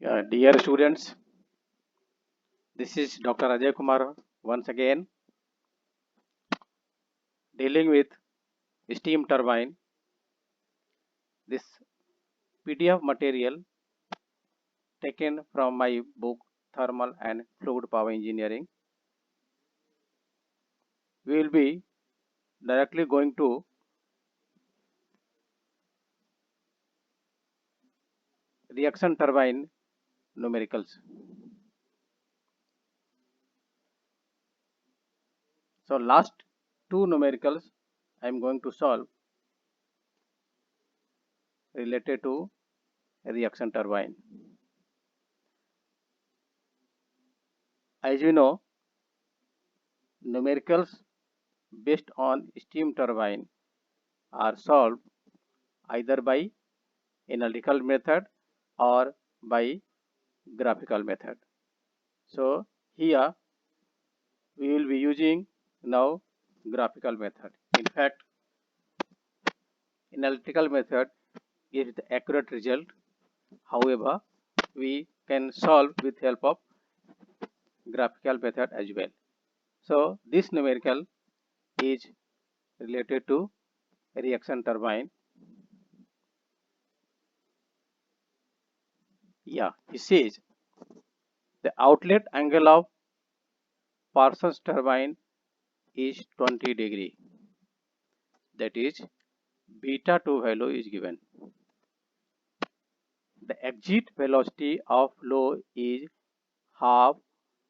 Dear students, this is Dr. Ajay Kumar once again dealing with steam turbine. This PDF material taken from my book Thermal and Fluid Power Engineering. We will be directly going to reaction turbine numericals. So last two numericals I am going to solve related to reaction turbine. As you know, numericals based on steam turbine are solved either by analytical method or by graphical method. So here we will be using now graphical method. In fact, analytical method gives the accurate result. However, we can solve with help of graphical method as well. So this numerical is related to reaction turbine. Yeah, it says the outlet angle of Parsons turbine is 20 degree. That is beta 2 value is given. The exit velocity of flow is half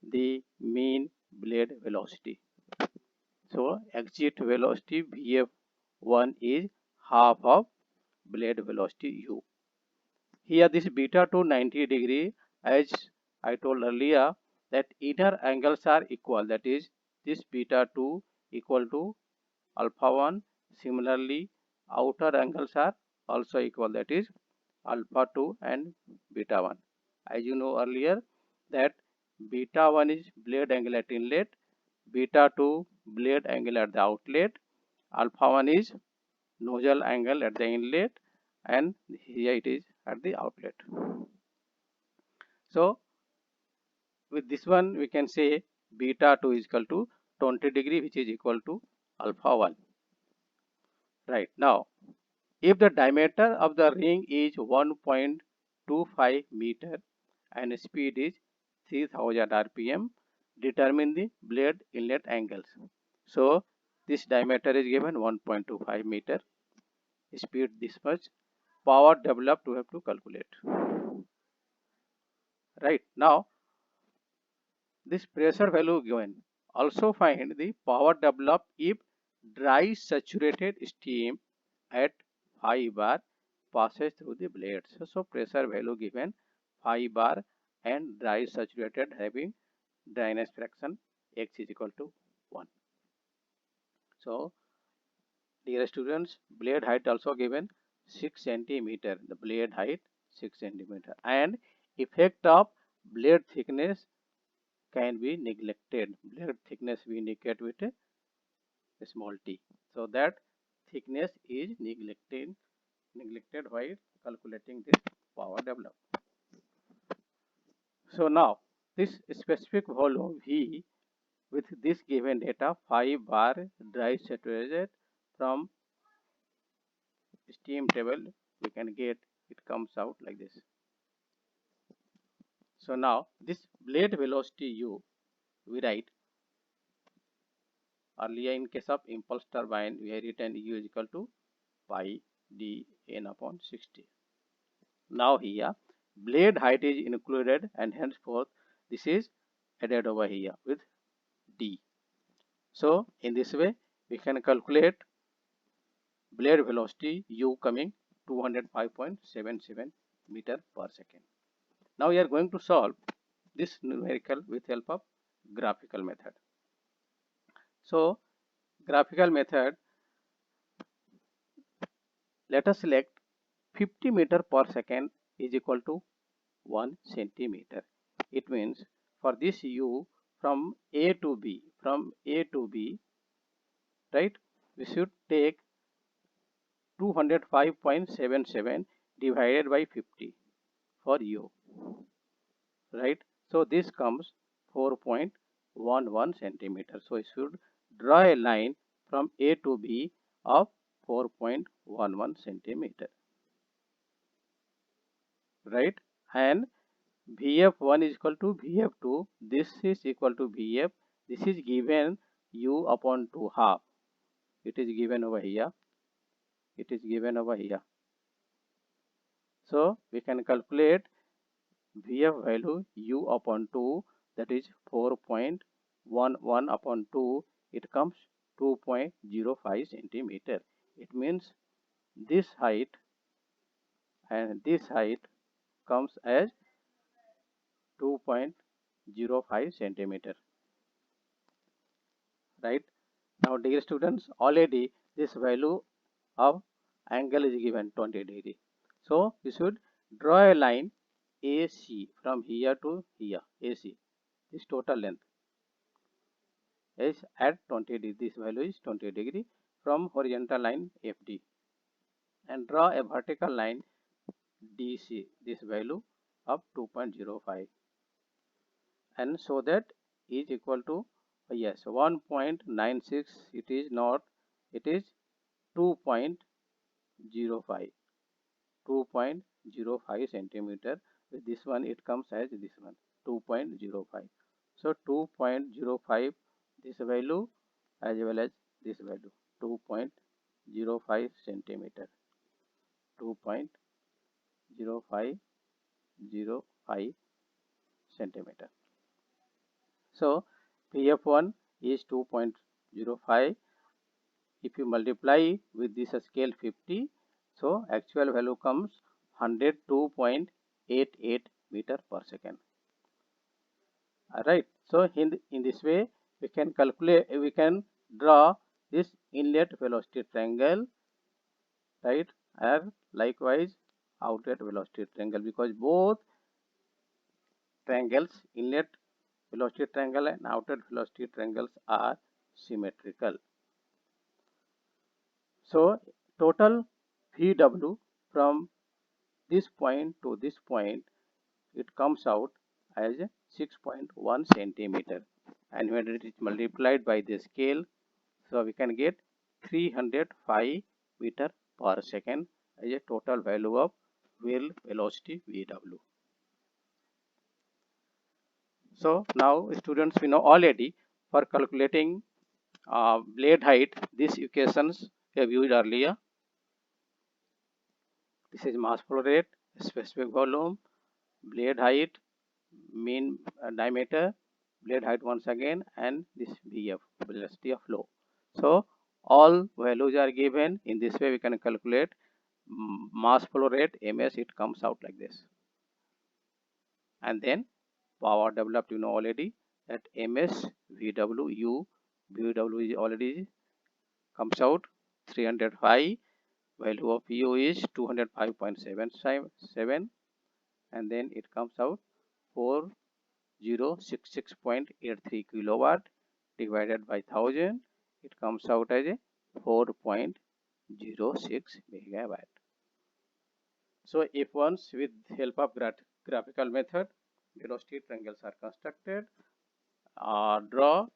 the mean blade velocity. So exit velocity Vf1 is half of blade velocity U. Here this beta to 90 degree, as I told earlier, that inner angles are equal, that is this beta 2 equal to alpha 1. Similarly outer angles are also equal, that is alpha 2 and beta 1. As you know earlier that beta 1 is blade angle at inlet, beta 2 blade angle at the outlet, alpha 1 is nozzle angle at the inlet, and here it is at the outlet. So with this one we can say beta 2 is equal to 20 degree, which is equal to alpha 1. Right, now if the diameter of the ring is 1.25 meter and speed is 3000 rpm, determine the blade inlet angles. So this diameter is given 1.25 meter, speed this much, power developed we have to calculate. Right, now this pressure value given. Also find the power developed if dry saturated steam at 5 bar passes through the blades. So pressure value given 5 bar and dry saturated having dryness fraction x is equal to 1. So dear students, blade height also given 6 centimeter. The blade height 6 centimeter and effect of blade thickness can be neglected. Blade thickness we indicate with a small t. So that thickness is neglected while calculating this power developed. So now this specific volume V with this given data 5 bar dry saturated from steam table we can get, it comes out like this. So now this blade velocity U we write earlier in case of impulse turbine we have written U is equal to pi d n upon 60. Now here blade height is included and henceforth this is added over here with d. So in this way we can calculate blade velocity U coming 205.77 meter per second. Now we are going to solve this numerical with help of graphical method. So graphical method, let us select 50 meter per second is equal to 1 centimeter. It means for this U from A to B, right, we should take 205.77 divided by 50 for U. right? So this comes 4.11 centimeter. So you should draw a line from A to B of 4.11 centimeter, right? And Vf1 is equal to Vf2. This is equal to Vf. This is given U upon 2 half. It is given over here. It is given over here. So we can calculate Vf value U upon 2, that is 4.11 upon 2. It comes 2.05 centimeter. It means this height and this height comes as 2.05 centimeter, right? Now dear students, already this value of angle is given 20 degree. So we should draw a line AC from here to here. AC, this total length is at 20 degree. This value is 20 degree from horizontal line FD, and draw a vertical line DC, this value of 2.05, and so that is equal to, yes, 1.96. It is not, it is 2.05, 2.05 centimeter. With this one it comes as this one, 2.05. So 2.05, this value as well as this value, 2.05 centimeter, 2.0505 centimeter. So Pf1 is 2.05. If you multiply with this scale 50, so actual value comes 102.88 meter per second. Alright, so in this way we can calculate, we can draw this inlet velocity triangle, right? And likewise outlet velocity triangle, because both triangles, inlet velocity triangle and outlet velocity triangles, are symmetrical. So total VW from this point to this point, it comes out as 6.1 centimeter, and when it is multiplied by the scale, so we can get 305 meter per second as a total value of wheel velocity VW. So now students, we know already for calculating blade height, these equations we have used earlier. This is mass flow rate, specific volume, blade height, mean diameter, blade height once again, and this Vf, velocity of flow. So all values are given. In this way we can calculate mass flow rate, ms. It comes out like this. And then power developed, you know already, that ms Vw u, Vw is already comes out 305, value of u is 205.77, and then it comes out 4066.83 kilowatt divided by 1000, it comes out as a 4.06 megawatt. So if once with help of graphical method velocity triangles are constructed, draw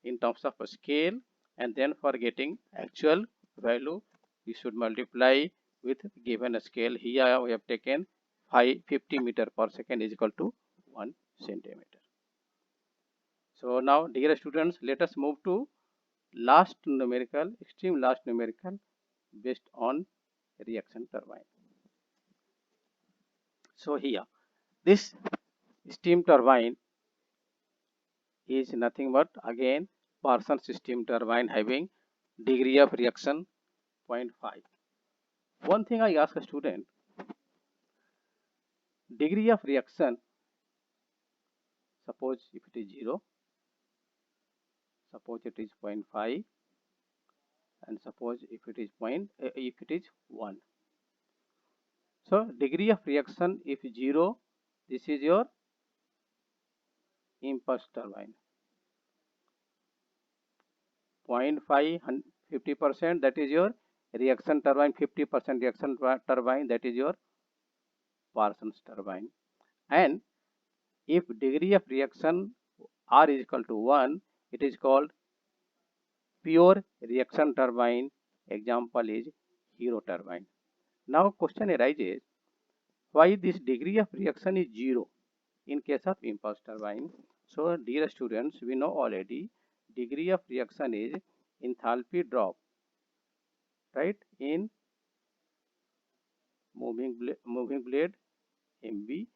in terms of a scale, and then for getting actual value we should multiply with given a scale. Here we have taken 50 meter per second is equal to 1 centimeter. So now dear students, let us move to last numerical, extreme last numerical based on reaction turbine. So here this steam turbine is nothing but again Parsons steam turbine having degree of reaction 0.5. One thing I ask a student, degree of reaction, suppose if it is 0, suppose it is 0.5, and suppose if it is 1. So degree of reaction if 0, this is your impulse turbine. 0.5, 50%, that is your reaction turbine. 50% reaction turbine, that is your Parsons turbine. And If degree of reaction R is equal to 1, it is called pure reaction turbine. Example is Hero turbine. Now question arises, why this degree of reaction is 0 in case of impulse turbine? So dear students, we know already degree of reaction is enthalpy drop, right, in moving blade MB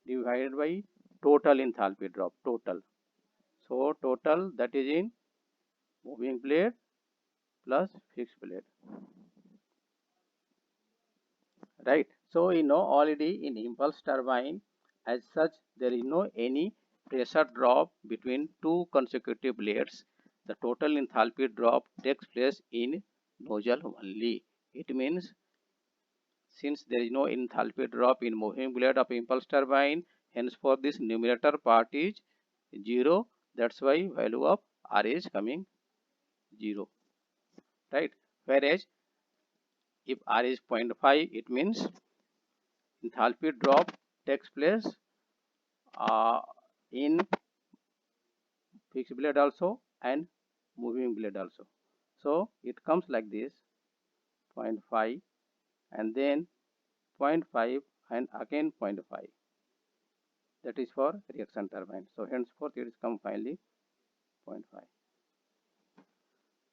divided by total enthalpy drop, total. So total, that is in moving blade plus fixed blade, right? So we know already in impulse turbine, as such there is no any pressure drop between two consecutive blades. The total enthalpy drop takes place in nozzle only. It means since there is no enthalpy drop in moving blade of impulse turbine, henceforth this numerator part is 0. That's why value of R is coming 0, right? Whereas if R is 0.5, it means enthalpy drop takes place in fixed blade also and moving blade also. So it comes like this, 0.5 and then 0.5 and again 0.5. That is for reaction turbine. So henceforth it is come finally 0.5.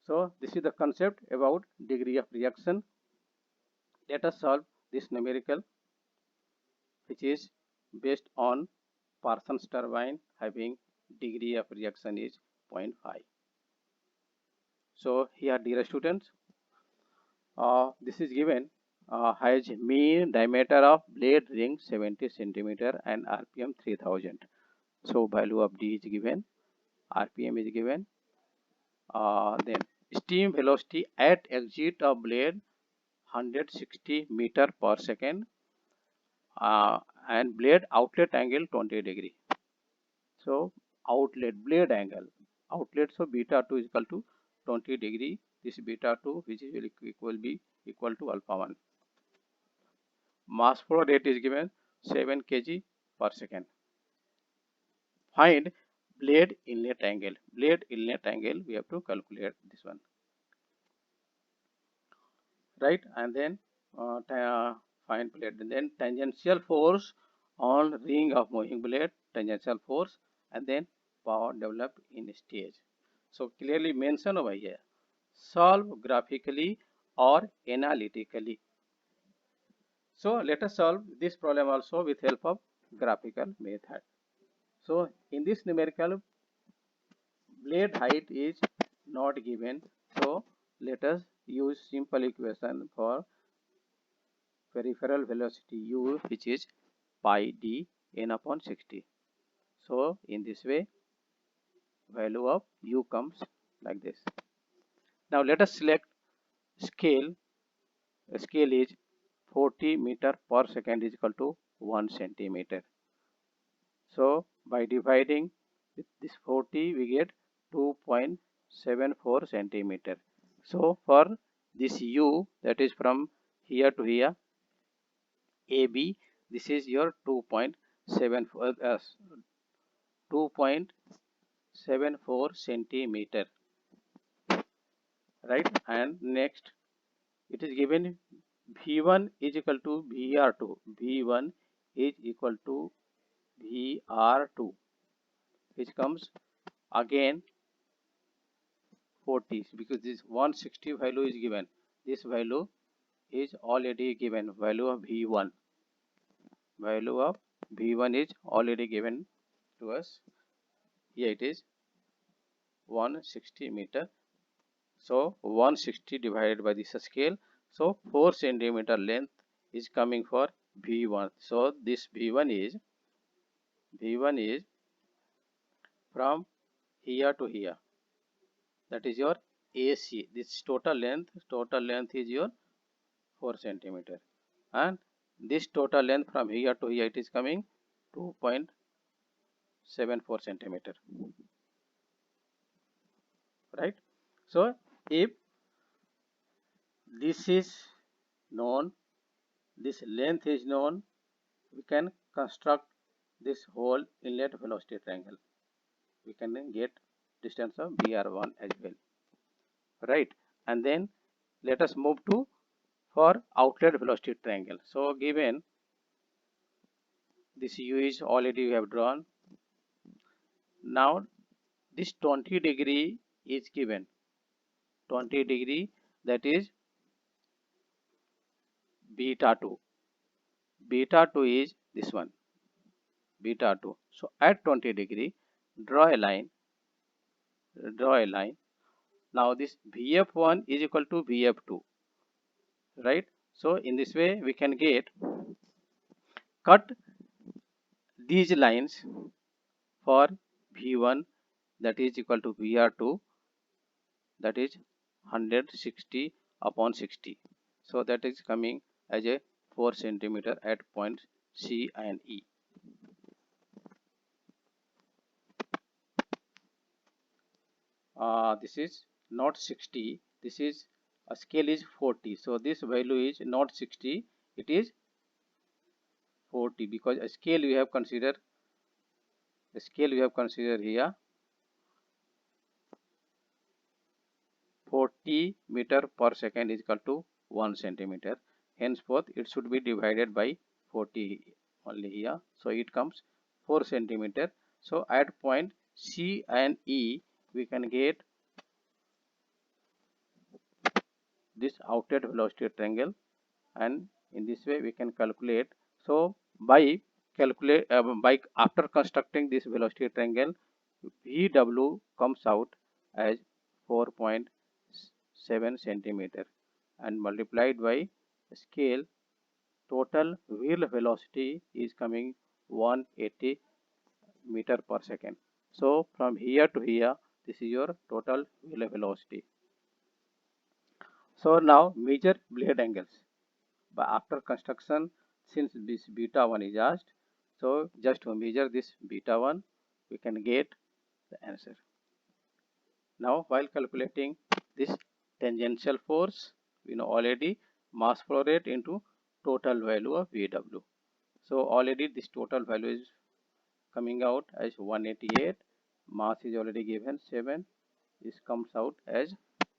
So this is the concept about degree of reaction. Let us solve this numerical, which is based on Parsons turbine having degree of reaction is 0.5. So here, dear students, this is given has mean diameter of blade ring 70 centimeter and RPM 3000. So value of D is given, RPM is given. Then steam velocity at exit of blade 160 meter per second, and blade outlet angle 20 degree. So outlet blade angle, outlet, so beta 2 is equal to 20 degree. This beta 2 which is equal to alpha 1. Mass flow rate is given 7 kg per second. Find blade inlet angle. Blade inlet angle we have to calculate this one, right? And then find blade, and then tangential force on ring of moving blade, tangential force, and then power developed in stage. So clearly mention over here. Solve graphically or analytically. So let us solve this problem also with help of graphical method. So in this numerical, blade height is not given. So let us use simple equation for peripheral velocity u, which is pi d n upon 60. So in this way, value of u comes like this. Now let us select scale. Scale is 40 meter per second is equal to 1 centimeter. So by dividing with this 40, we get 2.74 centimeter. So for this u, that is from here to here, AB, this is your 2.74 centimeter, right? And next, it is given V1 is equal to VR2. V1 is equal to VR2, which comes again 40, because this 160 value is given. This value is already given. Value of V1. Value of V1 is already given to us. Here it is 160 meter. So 160 divided by this scale. So 4 centimeter length is coming for V1. So this V1 is from here to here. That is your AC. This total length is your 4 centimeter, and this total length from here to here, it is coming 2.74 centimeter, right? So if this is known, this length is known, we can construct this whole inlet velocity triangle. We can get distance of BR1 as well, right? And then let us move to for outlet velocity triangle. So given this U is already we have drawn. Now this 20 degree is given. 20 degree, that is beta 2. Beta 2 is this one, beta 2. So at 20 degree, draw a line. Now this Vf1 is equal to Vf2, right? So in this way we can cut these lines for V1, that is equal to Vr2, that is 160 upon 60. So that is coming as a 4 centimeter at points C and E. This is not 60, this is a scale is 40. So this value is not 60, it is 40, because a scale we have considered, here 40 meter per second is equal to 1 centimeter. Henceforth, it should be divided by 40 only here. So it comes 4 centimeter. So at point C and E, we can get this outlet velocity triangle, and in this way we can calculate. So by after constructing this velocity triangle, VW comes out as 4.7 centimeter, and multiplied by scale, total wheel velocity is coming 180 meter per second. So from here to here, this is your total wheel velocity. So now measure blade angles. But after construction, since this beta 1 is asked, so just to measure this beta 1, we can get the answer. Now while calculating this tangential force, we know already mass flow rate into total value of VW. So already this total value is coming out as 188, mass is already given 7, this comes out as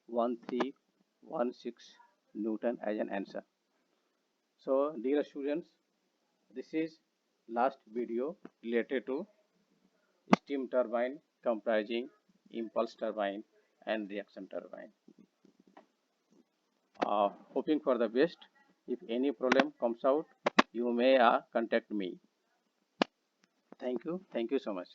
1316 Newton as an answer. So dear students, this is last video related to steam turbine comprising impulse turbine and reaction turbine. Hoping for the best. If any problem comes out, you may contact me. Thank you so much.